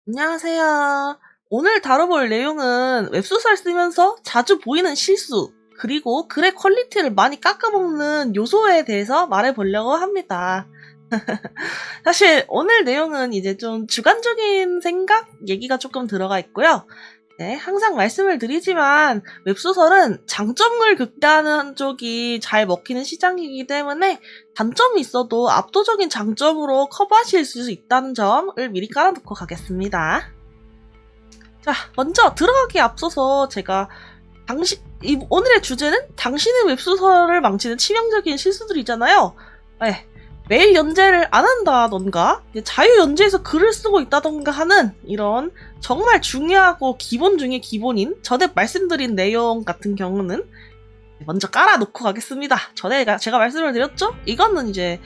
안녕하세요. 오늘 다뤄볼 내용은 웹소설 쓰면서 자주 보이는 실수, 그리고 글의 퀄리티를 많이 깎아먹는 요소에 대해서 말해보려고 합니다. 사실 오늘 내용은 이제 좀 주관적인 생각 얘기가 조금 들어가 있고요. 네, 항상 말씀을 드리지만 웹소설은 장점을 극대화하는 쪽이 잘 먹히는 시장이기 때문에 단점이 있어도 압도적인 장점으로 커버하실 수 있다는 점을 미리 깔아놓고 가겠습니다. 자, 먼저 들어가기에 앞서서 제가 오늘의 주제는 당신의 웹소설을 망치는 치명적인 실수들이잖아요. 네, 매일 연재를 안 한다던가 자유 연재에서 글을 쓰고 있다던가 하는 이런 정말 중요하고 기본 중에 기본인 전에 말씀드린 내용 같은 경우는 먼저 깔아놓고 가겠습니다. 전에 제가 말씀을 드렸죠? 이거는 이제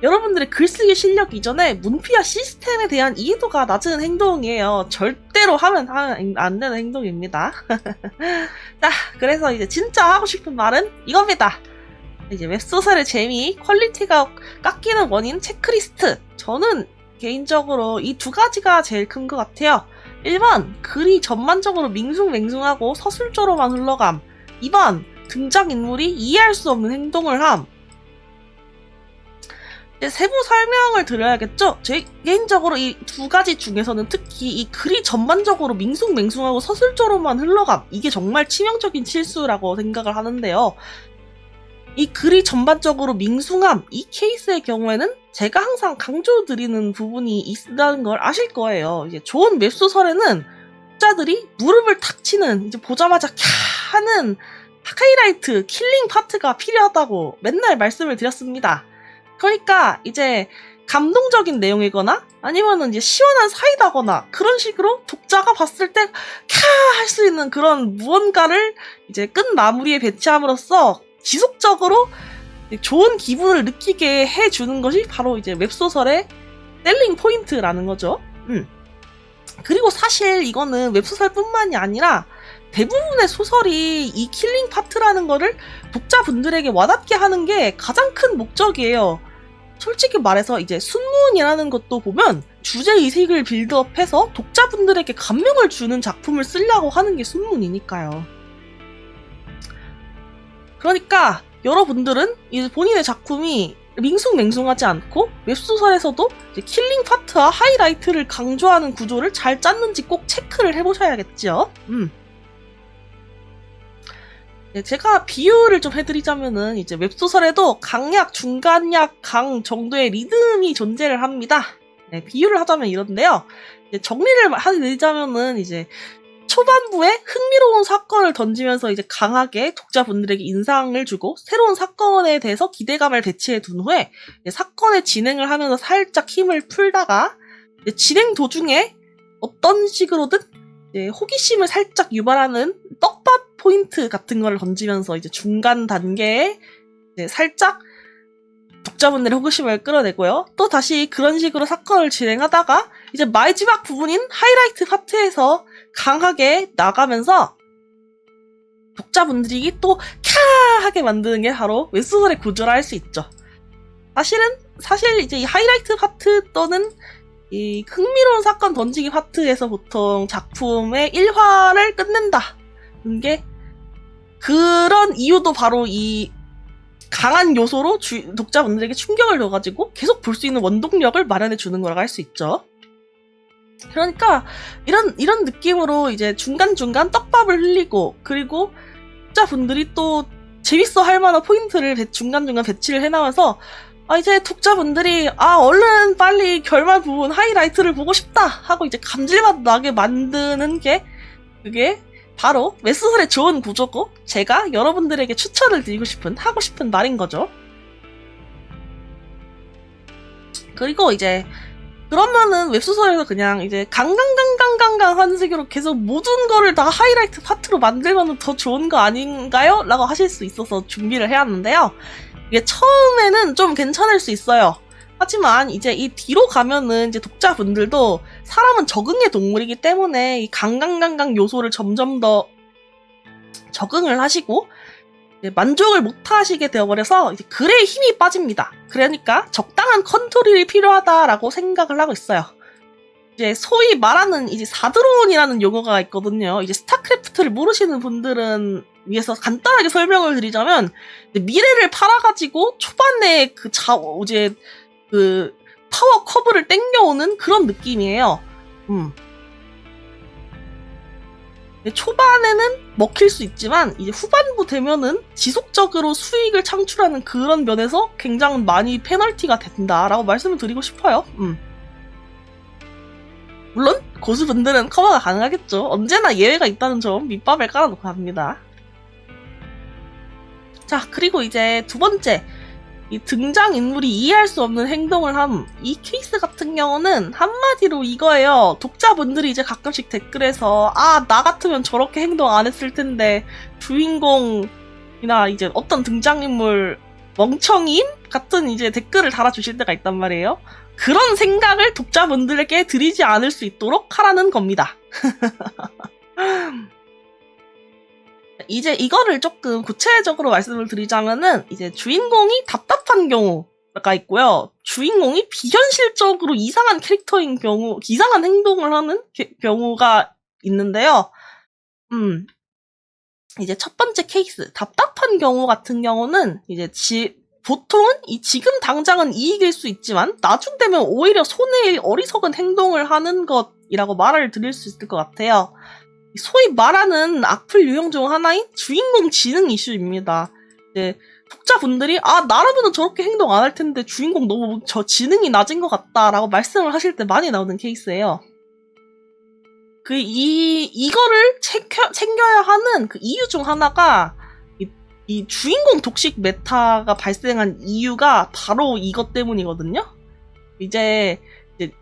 여러분들의 글쓰기 실력 이전에 문피와 시스템에 대한 이해도가 낮은 행동이에요. 절대로 하면 안 되는 행동입니다. 자, 그래서 이제 진짜 하고 싶은 말은 이겁니다. 이제 웹소설의 재미, 퀄리티가 깎이는 원인 체크리스트. 저는 개인적으로 이 두 가지가 제일 큰 것 같아요. 1번, 글이 전반적으로 밍숭맹숭하고 서술조로만 흘러감. 2번, 등장인물이 이해할 수 없는 행동을 함. 세부 설명을 드려야겠죠? 제 개인적으로 이 두 가지 중에서는 특히 이 글이 전반적으로 밍숭맹숭하고 서술조로만 흘러감. 이게 정말 치명적인 실수라고 생각을 하는데요. 이 글이 전반적으로 밍숭함, 이 케이스의 경우에는 제가 항상 강조드리는 부분이 있다는 걸 아실 거예요. 이제 좋은 웹소설에는 독자들이 무릎을 탁 치는, 이제 보자마자 캬 하는 하이라이트, 킬링 파트가 필요하다고 맨날 말씀을 드렸습니다. 그러니까 이제 감동적인 내용이거나 아니면은 이제 시원한 사이다거나 그런 식으로 독자가 봤을 때 캬 할 수 있는 그런 무언가를 이제 끝 마무리에 배치함으로써 지속적으로 좋은 기분을 느끼게 해주는 것이 바로 이제 웹소설의 셀링 포인트라는 거죠. 그리고 사실 이거는 웹소설뿐만이 아니라 대부분의 소설이 이 킬링 파트라는 거를 독자분들에게 와닿게 하는 게 가장 큰 목적이에요. 솔직히 말해서 이제 순문이라는 것도 보면 주제의식을 빌드업해서 독자분들에게 감명을 주는 작품을 쓰려고 하는 게 순문이니까요. 그러니까 여러분들은 이제 본인의 작품이 밍숭맹숭하지 않고 웹소설에서도 이제 킬링 파트와 하이라이트를 강조하는 구조를 잘 짰는지 꼭 체크를 해보셔야겠죠. 네, 제가 비유를 좀 해드리자면은 이제 웹소설에도 강약, 중간약, 강 정도의 리듬이 존재를 합니다. 네, 비유를 하자면 이런데요. 이제 정리를 해드리자면은 이제 초반부에 흥미로운 사건을 던지면서 이제 강하게 독자분들에게 인상을 주고 새로운 사건에 대해서 기대감을 배치해 둔 후에 사건의 진행을 하면서 살짝 힘을 풀다가 진행 도중에 어떤 식으로든 호기심을 살짝 유발하는 떡밥 포인트 같은 걸 던지면서 이제 중간 단계에 살짝 독자분들의 호기심을 끌어내고요. 또 다시 그런 식으로 사건을 진행하다가 이제 마지막 부분인 하이라이트 파트에서 강하게 나가면서 독자분들이 또 캬 하게 만드는 게 바로 웹소설의 구조라 할 수 있죠. 사실 이제 이 하이라이트 파트 또는 이 흥미로운 사건 던지기 파트에서 보통 작품의 1화를 끝낸다는 게 그런 이유도 바로 이 강한 요소로 독자분들에게 충격을 줘가지고 계속 볼 수 있는 원동력을 마련해 주는 거라고 할 수 있죠. 그러니까 이런 느낌으로 이제 중간중간 떡밥을 흘리고 그리고 독자분들이 또 재밌어 할 만한 포인트를 중간중간 배치를 해나와서 이제 독자분들이 얼른 빨리 결말 부분 하이라이트를 보고 싶다 하고 이제 감질맛 나게 만드는 게 그게 바로 웹소설의 좋은 구조고 제가 여러분들에게 추천을 드리고 하고 싶은 말인 거죠. 그리고 이제 그러면은 웹소설에서 그냥 이제 강강강강강강 하는 식으로 계속 모든 거를 다 하이라이트 파트로 만들면 더 좋은 거 아닌가요? 라고 하실 수 있어서 준비를 해왔는데요. 이게 처음에는 좀 괜찮을 수 있어요. 하지만 이제 이 뒤로 가면은 이제 독자분들도 사람은 적응의 동물이기 때문에 이 강강강강 요소를 점점 더 적응을 하시고 만족을 못 하시게 되어버려서 이제 글에 힘이 빠집니다. 그러니까 적당한 컨트롤이 필요하다라고 생각을 하고 있어요. 이제 소위 말하는 이제 사드론이라는 용어가 있거든요. 이제 스타크래프트를 모르시는 분들은 위해서 간단하게 설명을 드리자면 미래를 팔아가지고 초반에 이제 그 파워 커브를 땡겨오는 그런 느낌이에요. 초반에는 먹힐 수 있지만 이제 후반부 되면은 지속적으로 수익을 창출하는 그런 면에서 굉장히 많이 페널티가 된다라고 말씀을 드리고 싶어요. 물론 고수분들은 커버가 가능하겠죠. 언제나 예외가 있다는 점 밑밥을 깔아놓고 합니다. 자, 그리고 이제 두 번째, 이 등장인물이 이해할 수 없는 행동을 함. 이 케이스 같은 경우는 한마디로 이거예요. 독자분들이 이제 가끔씩 댓글에서 나 같으면 저렇게 행동 안 했을 텐데 주인공이나 이제 어떤 등장인물 멍청임? 같은 이제 댓글을 달아주실 때가 있단 말이에요. 그런 생각을 독자분들에게 드리지 않을 수 있도록 하라는 겁니다. 이제 이거를 조금 구체적으로 말씀을 드리자면은 이제 주인공이 답답한 경우가 있고요. 주인공이 비현실적으로 이상한 캐릭터인 경우, 이상한 행동을 하는 경우가 있는데요. 이제 첫 번째 케이스, 답답한 경우 같은 경우는 이제 보통은 지금 당장은 이익일 수 있지만 나중 되면 오히려 손해일 어리석은 행동을 하는 것이라고 말을 드릴 수 있을 것 같아요. 소위 말하는 악플 유형 중 하나인 주인공 지능 이슈입니다. 이제 독자분들이 나라면은 저렇게 행동 안 할 텐데 주인공 너무 지능이 낮은 것 같다라고 말씀을 하실 때 많이 나오는 케이스예요. 이거를 챙겨야 하는 그 이유 중 하나가 이 주인공 독식 메타가 발생한 이유가 바로 이것 때문이거든요. 이제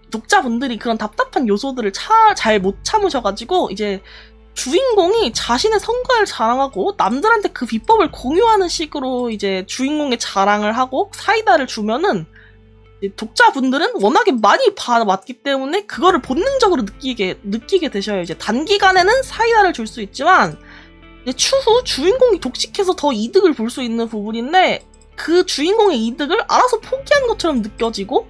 독자분들이 그런 답답한 요소들을 잘 못 참으셔가지고 이제 주인공이 자신의 성과를 자랑하고 남들한테 그 비법을 공유하는 식으로 이제 주인공의 자랑을 하고 사이다를 주면은 독자분들은 워낙에 많이 봐왔기 때문에 그거를 본능적으로 느끼게 되셔요. 이제 단기간에는 사이다를 줄 수 있지만 추후 주인공이 독식해서 더 이득을 볼 수 있는 부분인데 그 주인공의 이득을 알아서 포기한 것처럼 느껴지고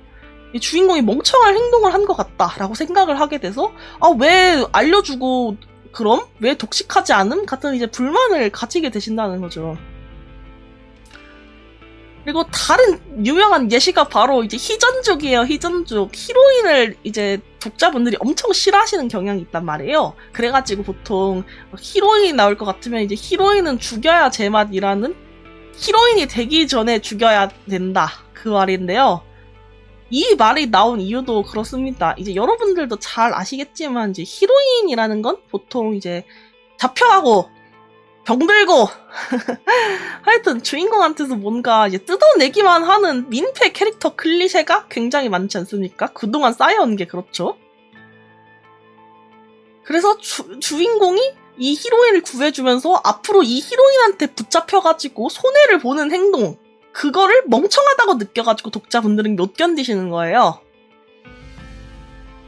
주인공이 멍청한 행동을 한 것 같다라고 생각을 하게 돼서 왜 알려주고 그럼 왜 독식하지 않음? 같은 이제 불만을 가지게 되신다는 거죠. 그리고 다른 유명한 예시가 바로 이제 희전족이에요. 희전족. 히로인을 이제 독자분들이 엄청 싫어하시는 경향이 있단 말이에요. 그래가지고 보통 히로인이 나올 것 같으면 이제 히로인은 죽여야 제맛이라는 히로인이 되기 전에 죽여야 된다. 그 말인데요. 이 말이 나온 이유도 그렇습니다. 이제 여러분들도 잘 아시겠지만 이제 히로인이라는 건 보통 이제 잡혀가고 병들고 하여튼 주인공한테서 뭔가 이제 뜯어내기만 하는 민폐 캐릭터 클리셰가 굉장히 많지 않습니까? 그동안 쌓여온 게 그렇죠. 그래서 주인공이 이 히로인을 구해주면서 앞으로 이 히로인한테 붙잡혀가지고 손해를 보는 행동, 그거를 멍청하다고 느껴가지고 독자분들은 못 견디시는 거예요.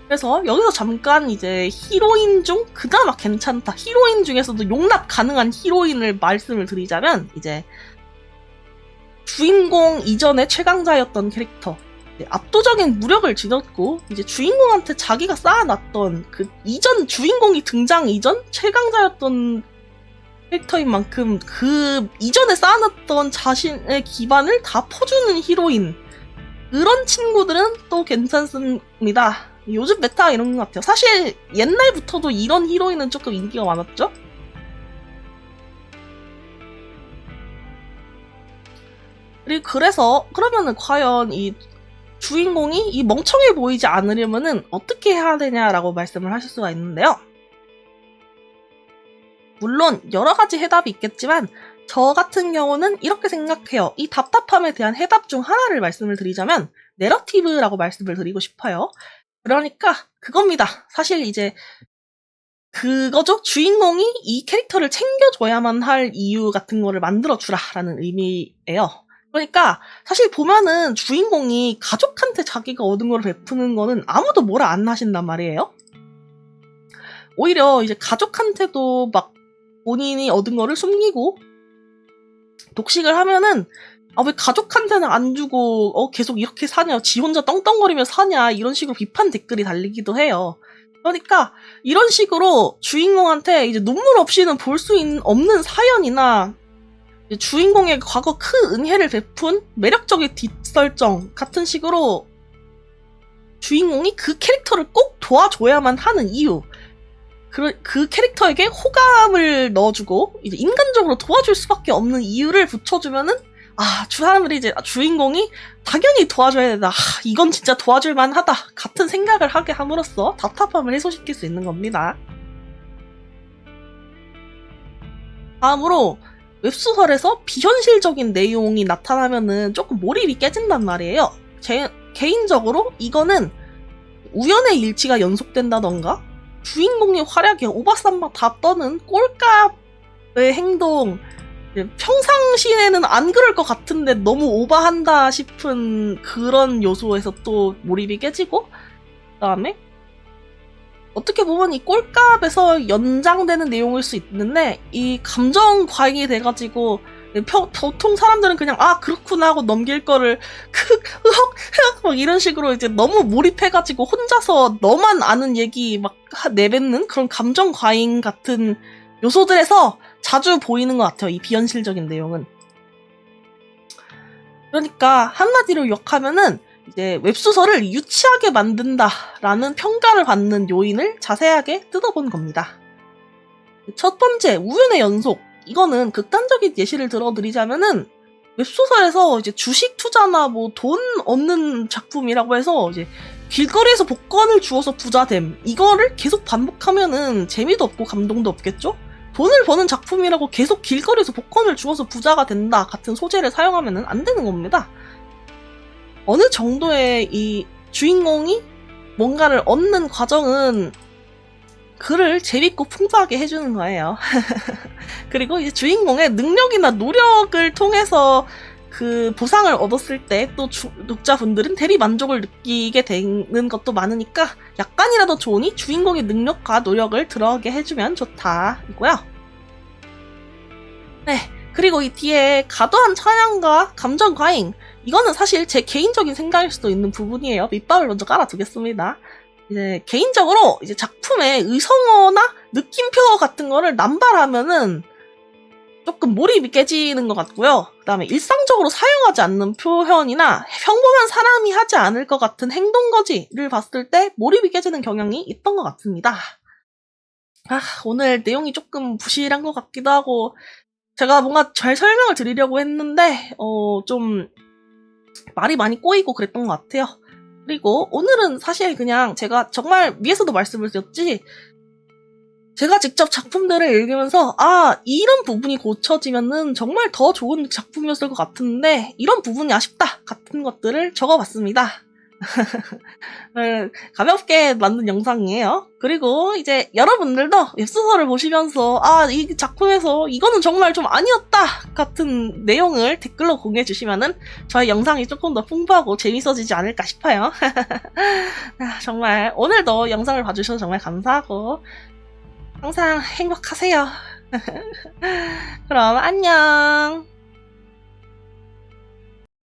그래서 여기서 잠깐 이제 히로인 중 그나마 괜찮다, 히로인 중에서도 용납 가능한 히로인을 말씀을 드리자면 이제 주인공 이전의 최강자였던 캐릭터, 압도적인 무력을 지녔고 이제 주인공한테 자기가 쌓아놨던 그 이전 주인공이 등장 이전 최강자였던 캐릭터인 만큼 그 이전에 쌓아놨던 자신의 기반을 다 퍼주는 히로인, 그런 친구들은 또 괜찮습니다. 요즘 메타 이런 것 같아요. 사실 옛날부터도 이런 히로인은 조금 인기가 많았죠? 그래서 그러면은 과연 이 주인공이 이 멍청해 보이지 않으려면은 어떻게 해야 되냐라고 말씀을 하실 수가 있는데요. 물론 여러 가지 해답이 있겠지만 저 같은 경우는 이렇게 생각해요. 이 답답함에 대한 해답 중 하나를 말씀을 드리자면 내러티브라고 말씀을 드리고 싶어요. 그러니까 그겁니다. 사실 이제 그거죠. 주인공이 이 캐릭터를 챙겨줘야만 할 이유 같은 거를 만들어주라라는 의미예요. 그러니까 사실 보면은 주인공이 가족한테 자기가 얻은 걸 베푸는 거는 아무도 뭐라 안 하신단 말이에요. 오히려 이제 가족한테도 막 본인이 얻은 거를 숨기고 독식을 하면은 아, 왜 가족한테는 안 주고, 계속 이렇게 사냐, 지 혼자 떵떵거리며 사냐, 이런 식으로 비판 댓글이 달리기도 해요. 그러니까, 이런 식으로 주인공한테 이제 눈물 없이는 볼 수 없는 사연이나, 주인공의 과거 큰 은혜를 베푼 매력적인 뒷설정 같은 식으로 주인공이 그 캐릭터를 꼭 도와줘야만 하는 이유, 그 캐릭터에게 호감을 넣어주고 이제 인간적으로 도와줄 수밖에 없는 이유를 붙여주면은 사람들이 이제 주인공이 당연히 도와줘야 된다. 이건 진짜 도와줄 만하다. 같은 생각을 하게 함으로써 답답함을 해소시킬 수 있는 겁니다. 다음으로 웹소설에서 비현실적인 내용이 나타나면은 조금 몰입이 깨진단 말이에요. 개인적으로 이거는 우연의 일치가 연속된다던가 주인공의 활약에 오바쌈바 다 떠는 꼴값의 행동, 평상시에는 안 그럴 것 같은데 너무 오바한다 싶은 그런 요소에서 또 몰입이 깨지고, 그 다음에 어떻게 보면 이 꼴값에서 연장되는 내용일 수 있는데 이 감정 과잉이 돼가지고 보통 사람들은 그냥 그렇구나 하고 넘길 거를 막 이런 식으로 이제 너무 몰입해가지고 혼자서 너만 아는 얘기 막 내뱉는 그런 감정 과잉 같은 요소들에서 자주 보이는 것 같아요. 이 비현실적인 내용은. 그러니까 한마디로 욕하면은 이제 웹소설을 유치하게 만든다라는 평가를 받는 요인을 자세하게 뜯어본 겁니다. 첫 번째, 우연의 연속. 이거는 극단적인 예시를 들어드리자면은 웹소설에서 이제 주식 투자나 뭐 돈 얻는 작품이라고 해서 이제 길거리에서 복권을 주워서 부자됨. 이거를 계속 반복하면은 재미도 없고 감동도 없겠죠? 돈을 버는 작품이라고 계속 길거리에서 복권을 주워서 부자가 된다 같은 소재를 사용하면은 안 되는 겁니다. 어느 정도의 이 주인공이 뭔가를 얻는 과정은 글을 재밌고 풍부하게 해주는 거예요. 그리고 이제 주인공의 능력이나 노력을 통해서 그 보상을 얻었을 때 또 독자분들은 대리 만족을 느끼게 되는 것도 많으니까 약간이라도 좋으니 주인공의 능력과 노력을 들어가게 해주면 좋다 이고요. 네, 그리고 이 뒤에 과도한 찬양과 감정 과잉, 이거는 사실 제 개인적인 생각일 수도 있는 부분이에요. 밑밥을 먼저 깔아두겠습니다. 이제 개인적으로 이제 작품의 의성어나 느낌표 같은 거를 남발하면은 조금 몰입이 깨지는 것 같고요. 그 다음에 일상적으로 사용하지 않는 표현이나 평범한 사람이 하지 않을 것 같은 행동거지를 봤을 때 몰입이 깨지는 경향이 있던 것 같습니다. 오늘 내용이 조금 부실한 것 같기도 하고 제가 뭔가 잘 설명을 드리려고 했는데 좀 말이 많이 꼬이고 그랬던 것 같아요. 그리고 오늘은 사실 그냥 제가 정말 위에서도 말씀을 드렸지, 제가 직접 작품들을 읽으면서 이런 부분이 고쳐지면은 정말 더 좋은 작품이었을 것 같은데 이런 부분이 아쉽다 같은 것들을 적어봤습니다. 가볍게 만든 영상이에요. 그리고 이제 여러분들도 웹소설을 보시면서 이 작품에서 이거는 정말 좀 아니었다 같은 내용을 댓글로 공유해 주시면은 저의 영상이 조금 더 풍부하고 재밌어지지 않을까 싶어요. 정말 오늘도 영상을 봐주셔서 정말 감사하고 항상 행복하세요. 그럼 안녕.